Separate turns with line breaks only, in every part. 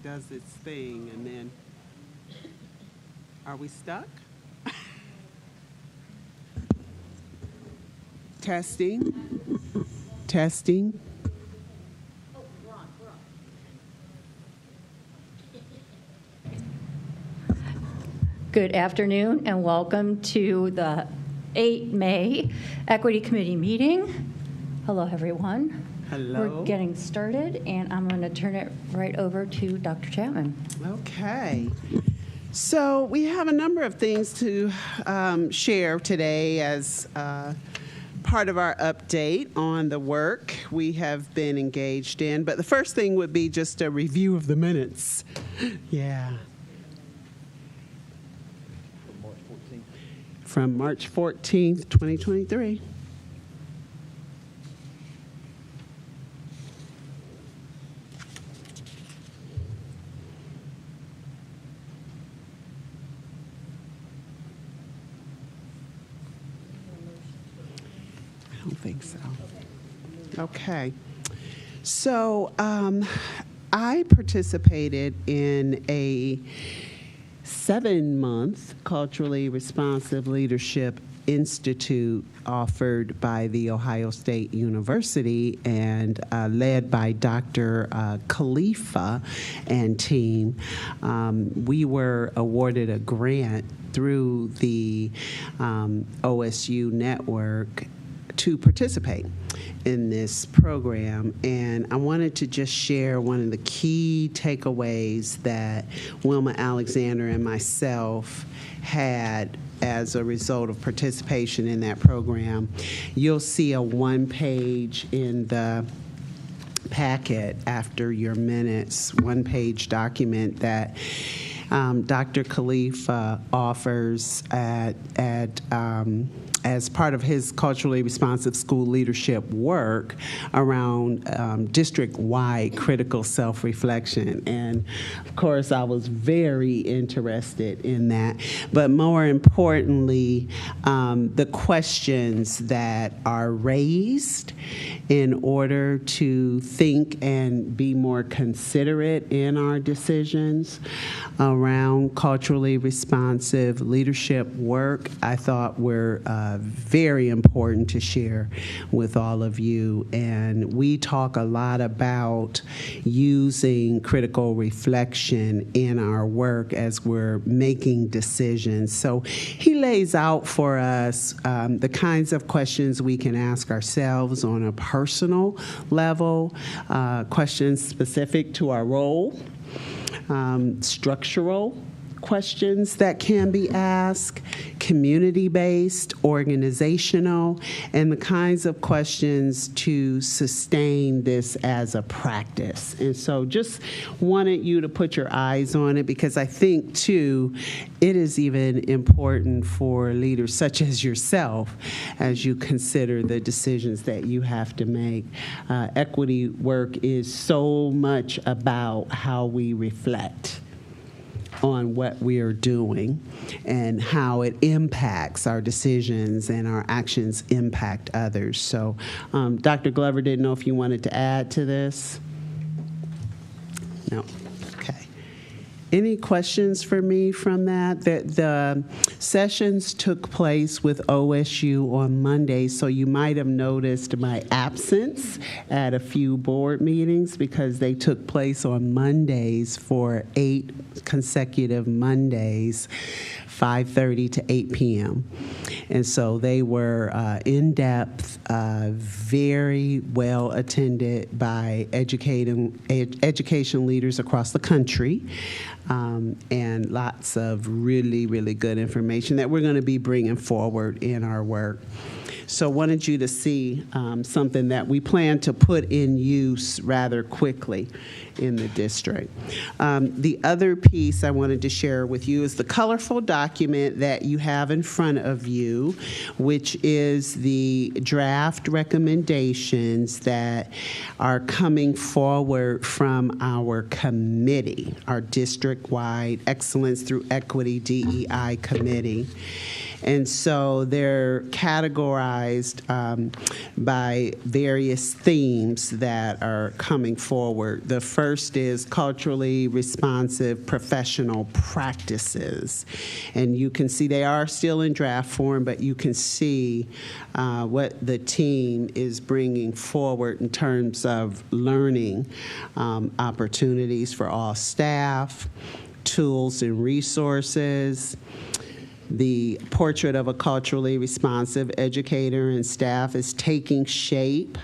does its thing, and then, are we stuck? Testing, testing.
Good afternoon and welcome to the 8 May Equity Committee meeting. Hello, everyone.
Hello.
We're getting started, and I'm going to turn it right over to Dr. Chapman.
Okay. So we have a number of things to share today as part of our update on the work we have been engaged in. But the first thing would be just a review of the minutes. Yeah. From March 14th, 2023. I don't think so. Okay. So I participated in a 7-month Culturally Responsive Leadership Institute offered by The Ohio State University and led by Dr. Khalifa and team. We were awarded a grant through the OSU network to participate in this program, and I wanted to just share one of the key takeaways that Wilma Alexander and myself had as a result of participation in that program. You'll see a one-page in the packet after your minutes, one-page document that Dr. Khalifa offers as part of his culturally responsive school leadership work around district-wide critical self-reflection. And of course, I was very interested in that. But more importantly, the questions that are raised in order to think and be more considerate in our decisions around culturally responsive leadership work, I thought were very important to share with all of you. And we talk a lot about using critical reflection in our work as we're making decisions. So he lays out for us the kinds of questions we can ask ourselves on a personal level, questions specific to our role, structural questions that can be asked, community-based, organizational, and the kinds of questions to sustain this as a practice. And so just wanted you to put your eyes on it, because I think, too, it is even important for leaders such as yourself as you consider the decisions that you have to make. Equity work is so much about how we reflect on what we are doing and how it impacts our decisions and our actions impact others. So Dr. Glover, didn't know if you wanted to add to this? No. Okay. Any questions for me from that? The sessions took place with OSU on Monday, so you might have noticed my absence at a few board meetings because they took place on Mondays for 8 consecutive Mondays, 5:30 to 8 p.m. And so they were in-depth, very well attended by education leaders across the country, and lots of really, really good information that we're going to be bringing forward in our work. So wanted you to see something that we plan to put in use rather quickly in the district. The other piece I wanted to share with you is the colorful document that you have in front of you, which is the draft recommendations that are coming forward from our committee, our district-wide Excellence Through Equity DEI committee. And so they're categorized by various themes that are coming forward. The first is culturally responsive professional practices. And you can see they are still in draft form, but you can see what the team is bringing forward in terms of learning opportunities for all staff, tools and resources. The portrait of a culturally responsive educator and staff is taking shape.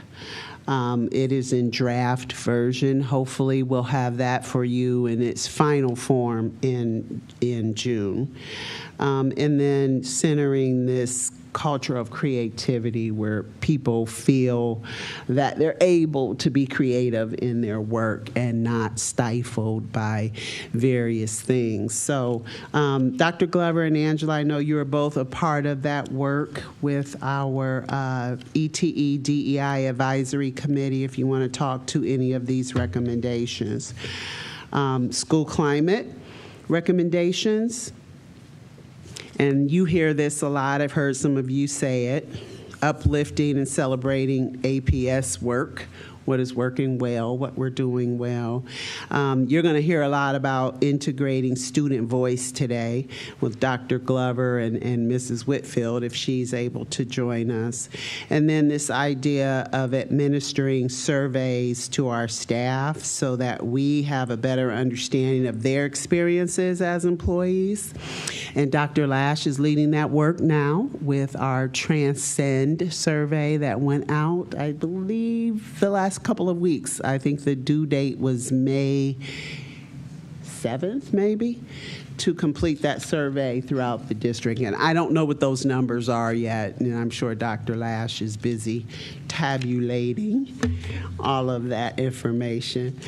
It is in draft version. Hopefully we'll have that for you in its final form in June. And then centering this culture of creativity where people feel that they're able to be creative in their work and not stifled by various things. So Dr. Glover and Angela, I know you're both a part of that work with our ETE DEI Advisory Committee if you want to talk to any of these recommendations. School climate recommendations. And you hear this a lot. I've heard some of you say it. Uplifting and celebrating APS work, what is working well, what we're doing well. You're going to hear a lot about integrating student voice today with Dr. Glover and Mrs. Whitfield, if she's able to join us. And then this idea of administering surveys to our staff so that we have a better understanding of their experiences as employees. And Dr. Lash is leading that work now with our Transcend survey that went out, I believe, the last couple of weeks. I think the due date was May 7th, maybe, to complete that survey throughout the district. And I don't know what those numbers are yet, and I'm sure Dr. Lash is busy tabulating all of that information.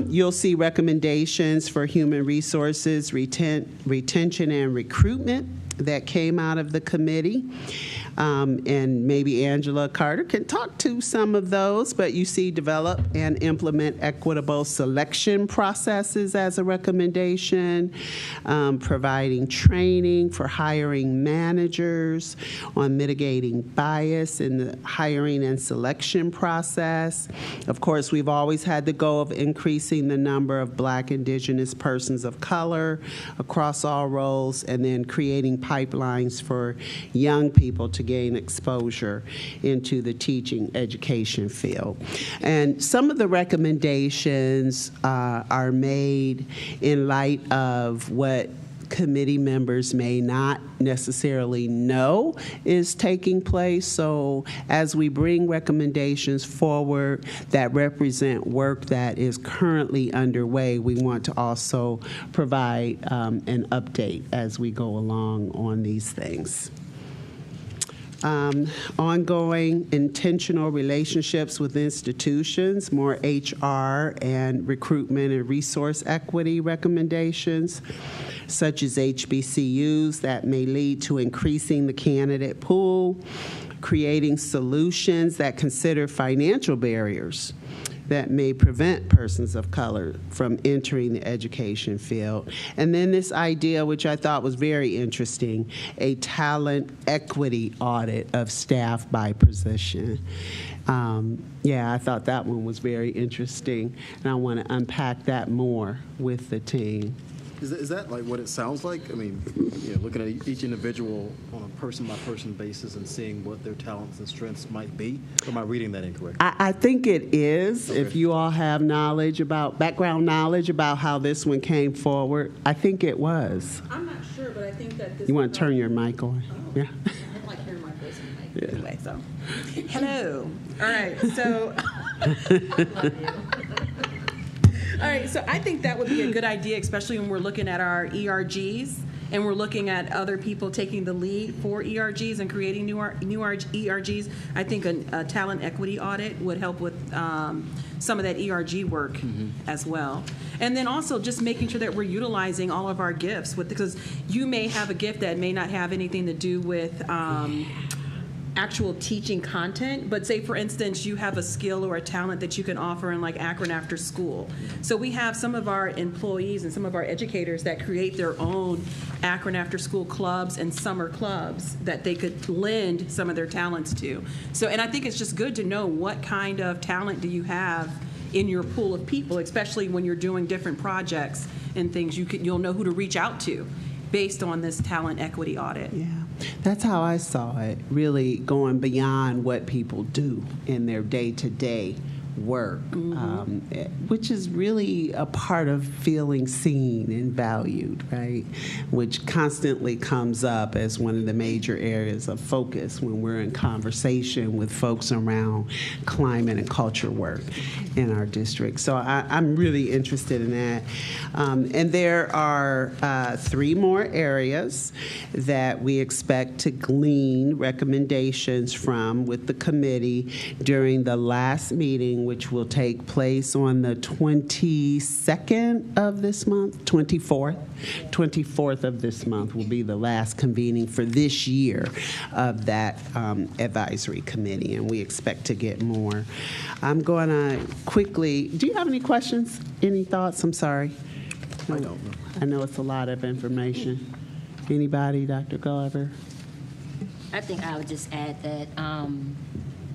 You'll see recommendations for human resources, retention and recruitment that came out of the committee. And maybe Angela Carter can talk to some of those, but you see develop and implement equitable selection processes as a recommendation, providing training for hiring managers on mitigating bias in the hiring and selection process. Of course, we've always had the goal of increasing the number of Black, Indigenous persons of color across all roles, and then creating pipelines for young people to gain exposure into the teaching education field. And some of the recommendations are made in light of what committee members may not necessarily know is taking place. So as we bring recommendations forward that represent work that is currently underway, we want to also provide an update as we go along on these things. Ongoing intentional relationships with institutions, more HR and recruitment and resource equity recommendations, such as HBCUs that may lead to increasing the candidate pool, creating solutions that consider financial barriers that may prevent persons of color from entering the education field. And then this idea, which I thought was very interesting, a talent equity audit of staff by position. Yeah, I thought that one was very interesting, and I want to unpack that more with the team.
Is that like what it sounds like? I mean, looking at each individual on a person-by-person basis and seeing what their talents and strengths might be? Or am I reading that incorrectly?
I think it is.
Okay.
If you all have background knowledge about how this one came forward, I think it was.
I'm not sure, but I think that this.
You want to turn your mic on?
Oh.
Yeah.
I don't like hearing my voice in the mic
Yeah.
anyway, so. Hello. All right, so. All right, so I think that would be a good idea, especially when we're looking at our ERGs and we're looking at other people taking the lead for ERGs and creating new ERGs. I think a talent equity audit would help with some of that ERG work as well. And then also just making sure that we're utilizing all of our gifts, because you may have a gift that may not have anything to do with actual teaching content, but say, for instance, you have a skill or a talent that you can offer in like Akron After School. So we have some of our employees and some of our educators that create their own Akron After School clubs and summer clubs that they could lend some of their talents to. So, and I think it's just good to know what kind of talent do you have in your pool of people, especially when you're doing different projects and things. You'll know who to reach out to based on this talent equity audit.
Yeah, that's how I saw it, really going beyond what people do in their day-to-day work, which is really a part of feeling seen and valued, right? Which constantly comes up as one of the major areas of focus when we're in conversation with folks around climate and culture work in our district. So I'm really interested in that. And there are 3 more areas that we expect to glean recommendations from with the committee during the last meeting, which will take place on the 22nd of this month, 24th of this month will be the last convening for this year of that advisory committee, and we expect to get more. I'm going to quickly, do you have any questions, any thoughts? I'm sorry.
I don't know.
I know it's a lot of information. Anybody, Dr. Glover?
I think I would just add that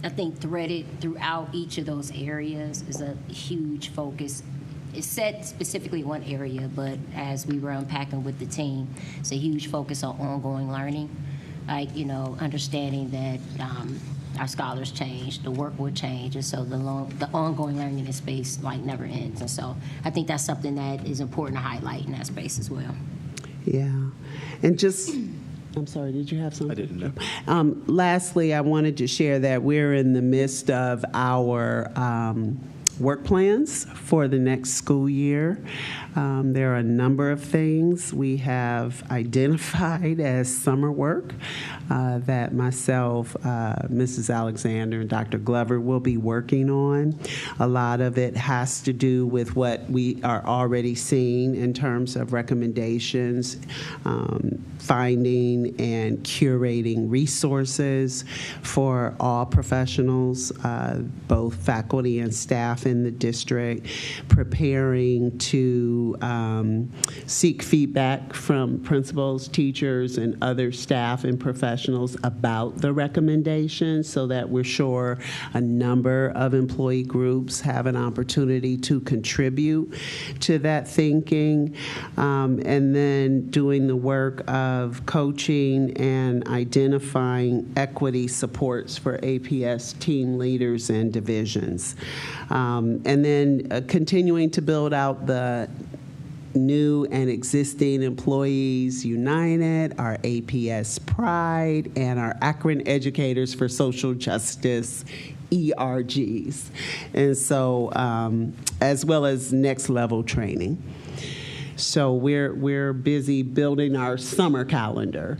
I think threaded throughout each of those areas is a huge focus. It's set specifically one area, but as we were unpacking with the team, it's a huge focus on ongoing learning. Like, understanding that our scholars change, the work will change, and so the ongoing learning in this space never ends. And so I think that's something that is important to highlight in that space as well.
Yeah. And just, I'm sorry, did you have something?
I didn't know.
Lastly, I wanted to share that we're in the midst of our work plans for the next school year. There are a number of things we have identified as summer work that myself, Mrs. Alexander, and Dr. Glover will be working on. A lot of it has to do with what we are already seeing in terms of recommendations, finding and curating resources for all professionals, both faculty and staff in the district, preparing to seek feedback from principals, teachers, and other staff and professionals about the recommendations so that we're sure a number of employee groups have an opportunity to contribute to that thinking, and then doing the work of coaching and identifying equity supports for APS team leaders and divisions. And then continuing to build out the new and existing Employees United, our APS Pride, and our Akron Educators for Social Justice ERGs. And so, as well as next level training. So we're busy building our summer calendar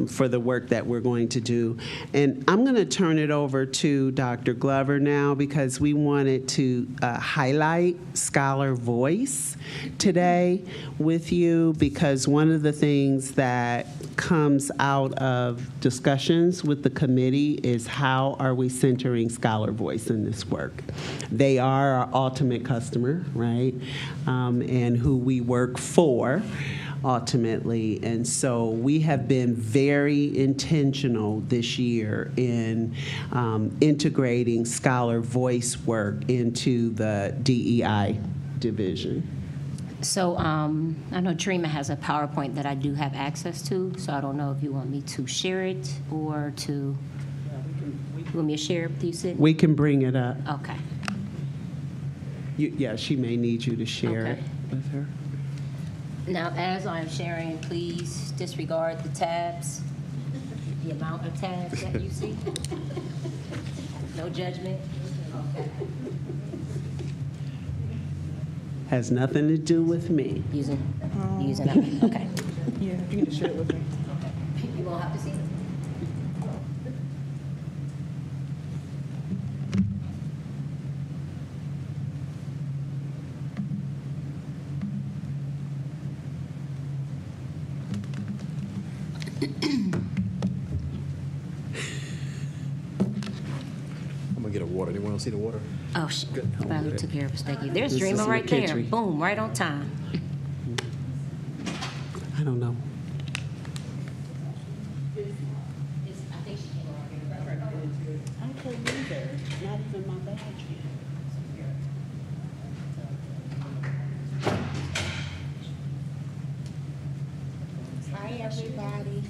for the work that we're going to do. And I'm going to turn it over to Dr. Glover now because we wanted to highlight Scholar Voice today with you, because one of the things that comes out of discussions with the committee is how are we centering Scholar Voice in this work. They are our ultimate customer, right? And who we work for ultimately. And so we have been very intentional this year in integrating Scholar Voice work into the DEI division.
So I know Trima has a PowerPoint that I do have access to, so I don't know if you want me to share it or to, you want me to share it with you, Sid?
We can bring it up.
Okay.
Yeah, she may need you to share
Okay.
it with her.
Now, as I'm sharing, please disregard the tabs, the amount of tabs that you see. No judgment. Okay.
Has nothing to do with me.
Using that. Okay.
Yeah, you can just share it with me.
You won't have to see it.
see the water.
Oh, finally took care of us. Thank you. There's
This
Dreamer
is
right there.
McKitchery.
Boom, right on time.
I don't know. I couldn't either. Not even my badge. Hi, everybody.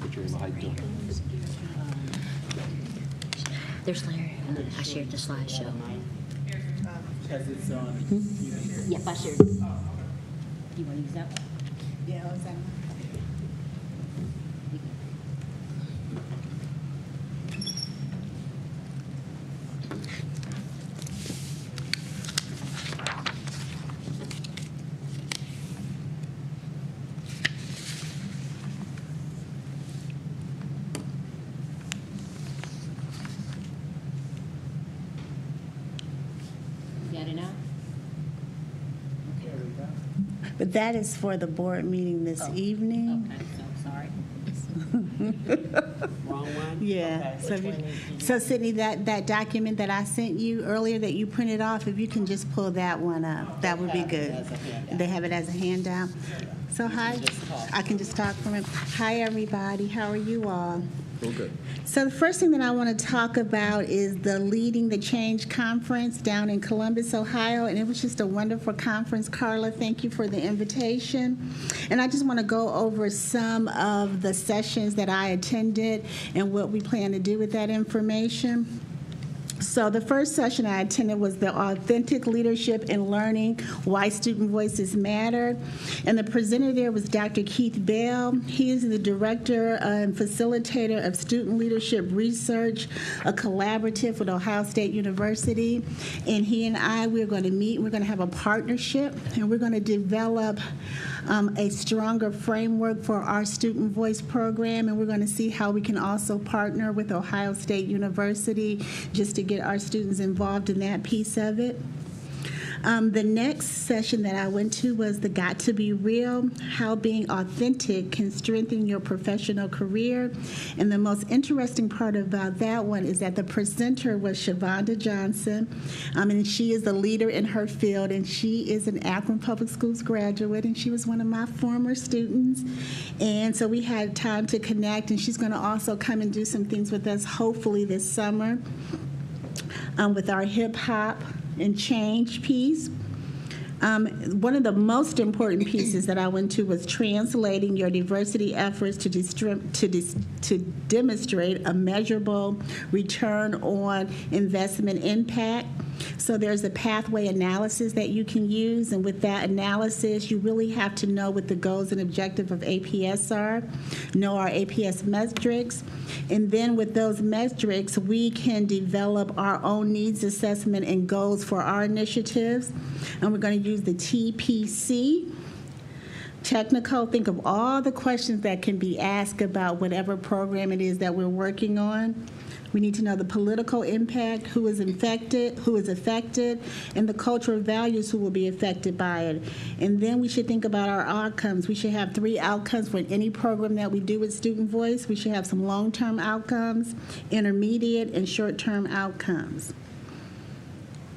There's Larry. I shared the slideshow.
Because it's on.
Yep, I shared. You want to use that one?
Yeah, is that?
You got it now?
But that is for the board meeting this evening.
Okay, so sorry.
Wrong one?
Yeah.
Okay,
So,
which one did you-
so Sydney, that document that I sent you earlier that you printed off, if you can just pull that one up, that would be
Have it
good.
as a handout.
They have it as a handout. So hi,
just talk.
I can just talk from it. Hi, everybody. How are you all?
Real good.
So the first thing that I want to talk about is the Leading the Change Conference down in Columbus, Ohio, and it was just a wonderful conference. Carla, thank you for the invitation. And I just want to go over some of the sessions that I attended and what we plan to do with that information. So the first session I attended was the Authentic Leadership and Learning, Why Student Voices Matter. And the presenter there was Dr. Keith Bell. He is the director and facilitator of Student Leadership Research, a collaborative with Ohio State University. And he and I, we're going to meet, we're going to have a partnership, and we're going to develop a stronger framework for our Student Voice program, and we're going to see how we can also partner with Ohio State University just to get our students involved in that piece of it. The next session that I went to was the Got to Be Real, how being authentic can strengthen your professional career. And the most interesting part about that one is that the presenter was Shavonda Johnson, and she is a leader in her field, and she is an Akron Public Schools graduate, and she was one of my former students. And so we had time to connect, and she's going to also come and do some things with us, hopefully this summer, with our hip hop and change piece. One of the most important pieces that I went to was translating your diversity efforts to demonstrate a measurable return on investment impact. So there's a pathway analysis that you can use, and with that analysis, you really have to know what the goals and objectives of APS are, know our APS metrics, and then with those metrics, we can develop our own needs assessment and goals for our initiatives. And we're going to use the TPC. Technical, think of all the questions that can be asked about whatever program it is that we're working on. We need to know the political impact, who is affected, and the cultural values who will be affected by it. And then we should think about our outcomes. We should have 3 outcomes for any program that we do with Student Voice. We should have some long-term outcomes, intermediate, and short-term outcomes.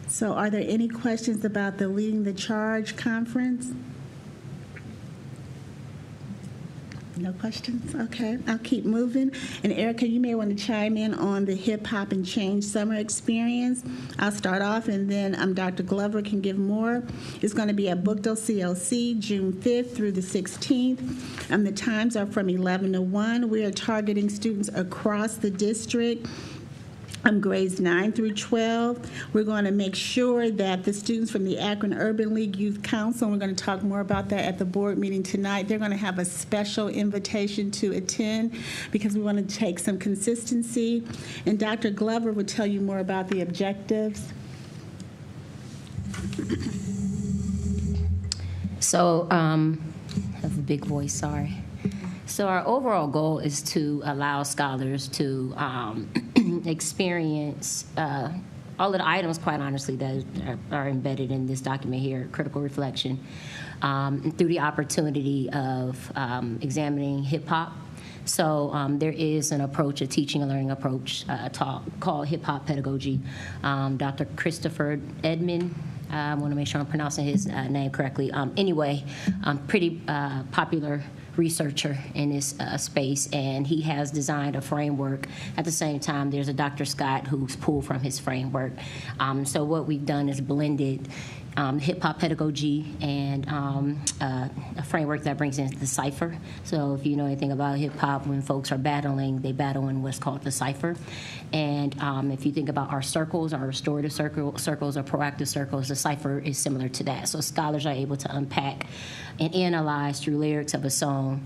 So are there any questions about the Leading the Charge conference? No questions? Okay, I'll keep moving. And Erica, you may want to chime in on the Hip Hop and Change Summer Experience. I'll start off, and then Dr. Glover can give more. It's going to be at Bookdale CLC, June 5th through the 16th. The times are from 11 to 1. We are targeting students across the district. Grades 9 through 12. We're going to make sure that the students from the Akron Urban League Youth Council, and we're going to talk more about that at the board meeting tonight, they're going to have a special invitation to attend because we want to take some consistency. And Dr. Glover will tell you more about the objectives.
So, I have a big voice, sorry. So our overall goal is to allow scholars to experience all of the items, quite honestly, that are embedded in this document here, critical reflection, through the opportunity of examining hip-hop, So there is an approach, a teaching and learning approach called hip-hop pedagogy. Dr. Christopher Edmond, I want to make sure I'm pronouncing his name correctly. Anyway, pretty popular researcher in this space, and he has designed a framework. At the same time, there's a Dr. Scott who's pulled from his framework. So what we've done is blended hip-hop pedagogy and a framework that brings in the cipher. So if you know anything about hip-hop, when folks are battling, they battle in what's called the cipher. And if you think about our circles, our restorative circles, or proactive circles, the cipher is similar to that. So scholars are able to unpack and analyze through lyrics of a song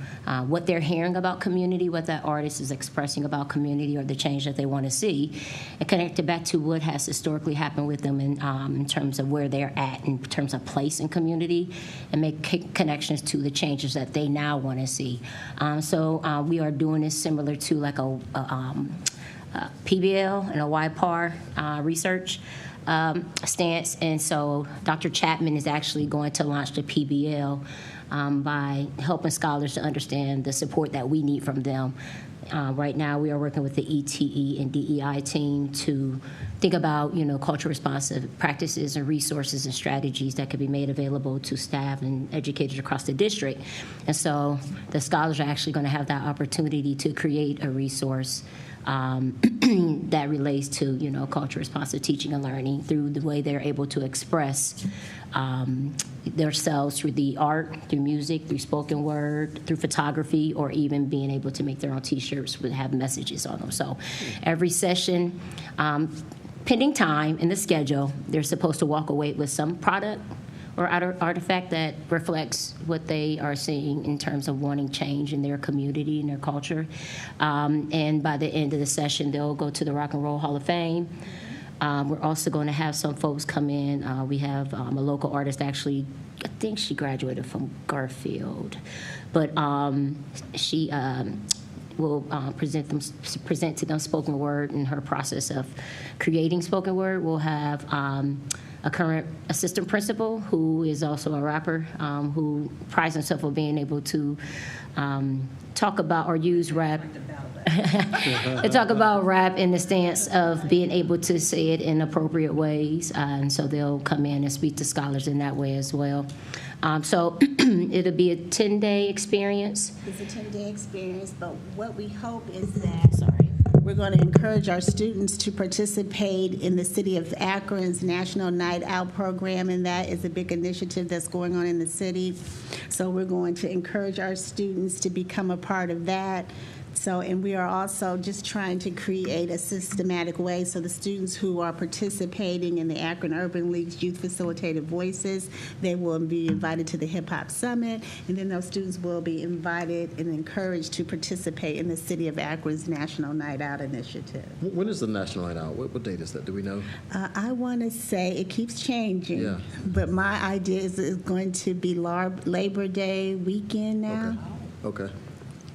what they're hearing about community, what that artist is expressing about community or the change that they want to see, and connect it back to what has historically happened with them in terms of where they're at in terms of place and community, and make connections to the changes that they now want to see. So we are doing this similar to like a PBL and a YPAR research stance. And so Dr. Chapman is actually going to launch the PBL by helping scholars to understand the support that we need from them. Right now, we are working with the ETE and DEI team to think about, culture responsive practices and resources and strategies that could be made available to staff and educators across the district. And so the scholars are actually going to have that opportunity to create a resource that relates to, culture responsive teaching and learning through the way they're able to express themselves through the art, through music, through spoken word, through photography, or even being able to make their own T-shirts that have messages on them. So every session, pending time in the schedule, they're supposed to walk away with some product or artifact that reflects what they are seeing in terms of wanting change in their community and their culture. And by the end of the session, they'll go to the Rock and Roll Hall of Fame. We're also going to have some folks come in. We have a local artist, actually, I think she graduated from Garfield, but she will present to them spoken word in her process of creating spoken word. We'll have a current assistant principal who is also a rapper who prides himself on being able to talk about or use rap. They talk about rap in the stance of being able to say it in appropriate ways, and so they'll come in and speak to scholars in that way as well. So it'll be a 10-day experience.
It's a 10-day experience, but what we hope is that we're going to encourage our students to participate in the City of Akron's National Night Out program, and that is a big initiative that's going on in the city. So we're going to encourage our students to become a part of that. So, and we are also just trying to create a systematic way so the students who are participating in the Akron Urban League's Youth Facilitated Voices, they will be invited to the Hip Hop Summit, and then those students will be invited and encouraged to participate in the City of Akron's National Night Out initiative.
When is the National Night Out? What date is that? Do we know?
I want to say it keeps changing,
Yeah.
but my idea is it's going to be Labor Day weekend now.
Okay.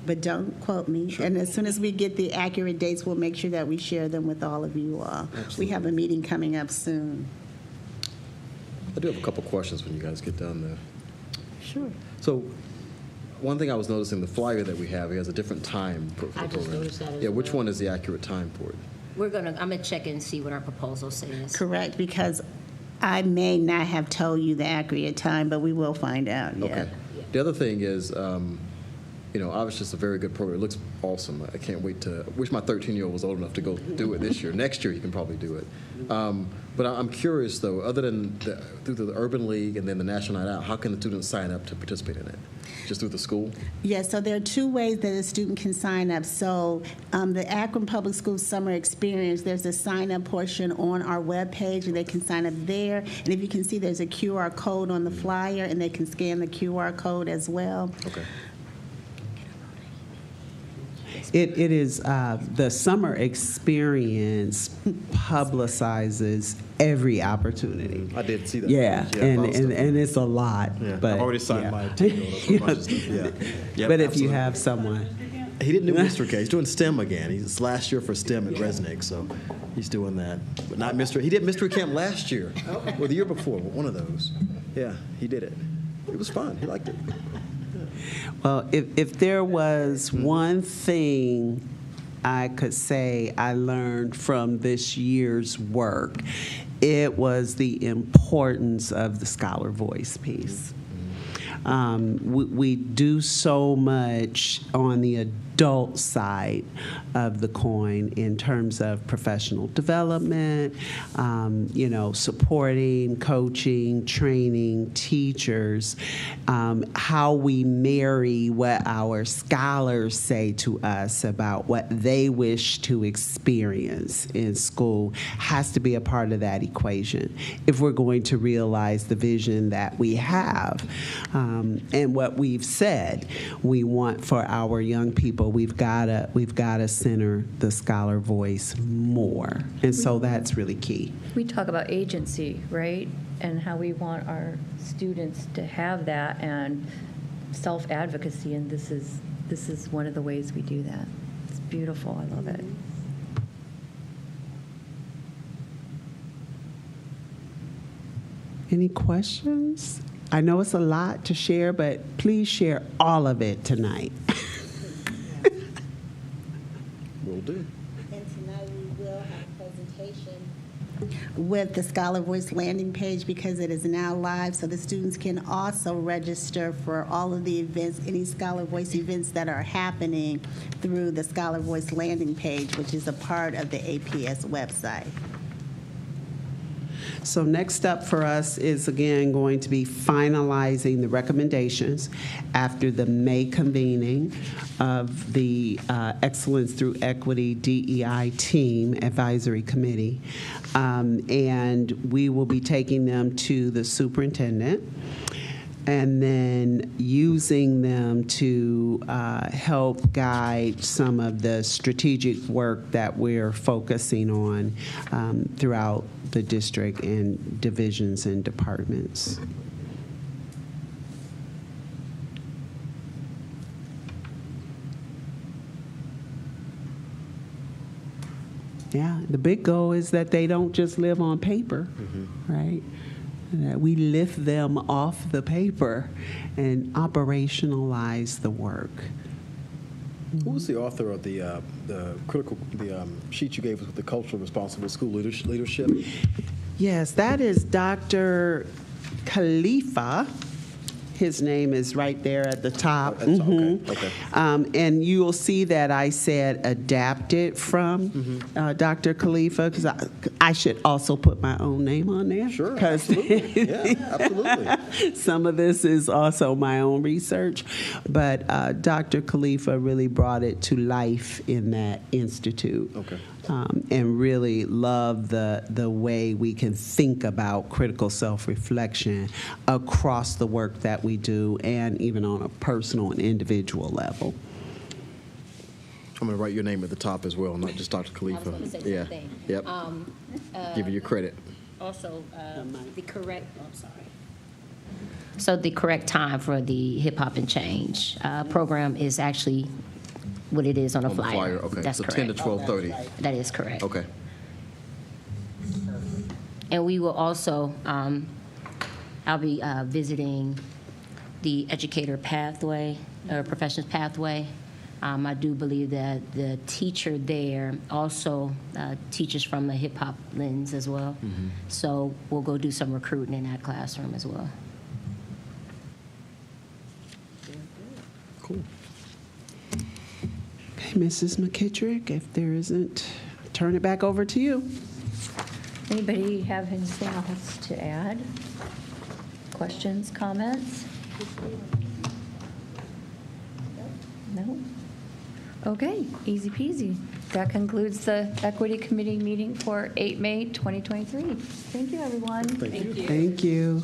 But don't quote me. Sure. And as soon as we get the accurate dates, we'll make sure that we share them with all of you all.
Absolutely.
We have a meeting coming up soon.
I do have a couple questions when you guys get done there.
Sure.
So, one thing I was noticing, the flyer that we have, it has a different time for the
I just
program.
noticed that as
Yeah, which
well.
one is the accurate time for it?
I'm gonna check and see what our proposal says.
Correct, because I may not have told you the accurate time, but we will find out. Yeah.
Okay. The other thing is, obviously it's a very good program. It looks awesome. I can't wait to, wish my 13-year-old was old enough to go do it this year. Next year he can probably do it. But I'm curious though, other than through the Urban League and then the National Night Out, how can the students sign up to participate in it? Just through the school?
Yes, so there are two ways that a student can sign up. So the Akron Public Schools Summer Experience, there's a sign-up portion on our webpage, and they can sign up there. And if you can see, there's a QR code on the flyer, and they can scan the QR code as well.
Okay.
It is the summer experience publicizes every opportunity.
I did see that.
Yeah, and
found stuff.
it's a lot.
Yeah,
But
I've already signed
yeah.
my 10-year-old up for a bunch of stuff. Yeah.
But if you have someone,
He didn't do Mr. K. He's doing STEM again. He's last year for STEM at Resnick, so he's doing that. But not Mr. He did Mystery Camp last year, or the year before, one of those. Yeah, he did it. It was fun. He liked it.
Well, if there was one thing I could say I learned from this year's work, it was the importance of the scholar voice piece. We do so much on the adult side of the coin in terms of professional development, supporting, coaching, training, teachers, how we marry what our scholars say to us about what they wish to experience in school has to be a part of that equation if we're going to realize the vision that we have. And what we've said we want for our young people, we've got to center the scholar voice more, and so that's really key.
We talk about agency, right? And how we want our students to have that and self-advocacy, and this is one of the ways we do that. It's beautiful. I love it.
Any questions? I know it's a lot to share, but please share all of it tonight.
Will do.
And tonight we will have a presentation with the Scholar Voice landing page because it is now live, so the students can also register for all of the events, any Scholar Voice events that are happening through the Scholar Voice landing page, which is a part of the APS website.
So next up for us is, again, going to be finalizing the recommendations after the May convening of the Excellence Through Equity DEI Team Advisory Committee. And we will be taking them to the superintendent and then using them to help guide some of the strategic work that we're focusing on throughout the district and divisions and departments. Yeah, the big goal is that they don't just live on paper, right? That we lift them off the paper and operationalize the work.
Who was the author of the sheet you gave us with the cultural responsible school leadership?
Yes, that is Dr. Khalifa. His name is right there at the top.
Okay.
And you will see that I said adapted from Dr. Khalifa, because I should also put my own name on there.
Sure, absolutely. Yeah, absolutely.
Some of this is also my own research, but Dr. Khalifa really brought it to life in that institute.
Okay.
And really love the way we can think about critical self-reflection across the work that we do and even on a personal and individual level.
I'm going to write your name at the top as well, not just Dr. Khalifa.
I was going to say the
Yeah.
same thing.
Yep. Giving you credit.
Also, the correct time for the Hip Hop and Change program is actually what it is on a
On the flyer, okay.
That's
So
correct.
10 to 12:30.
That is correct.
Okay.
And we will also, I'll be visiting the educator pathway, or professions pathway. I do believe that the teacher there also teaches from the hip hop lens as well. So we'll go do some recruiting in that classroom as well.
Cool.
Okay, Mrs. McKittrick, if there isn't, turn it back over to you.
Anybody have anything else to add? Questions, comments? No? Okay, easy peasy. That concludes the Equity Committee meeting for 8 May 2023. Thank you, everyone.
Thank you.
Thank you.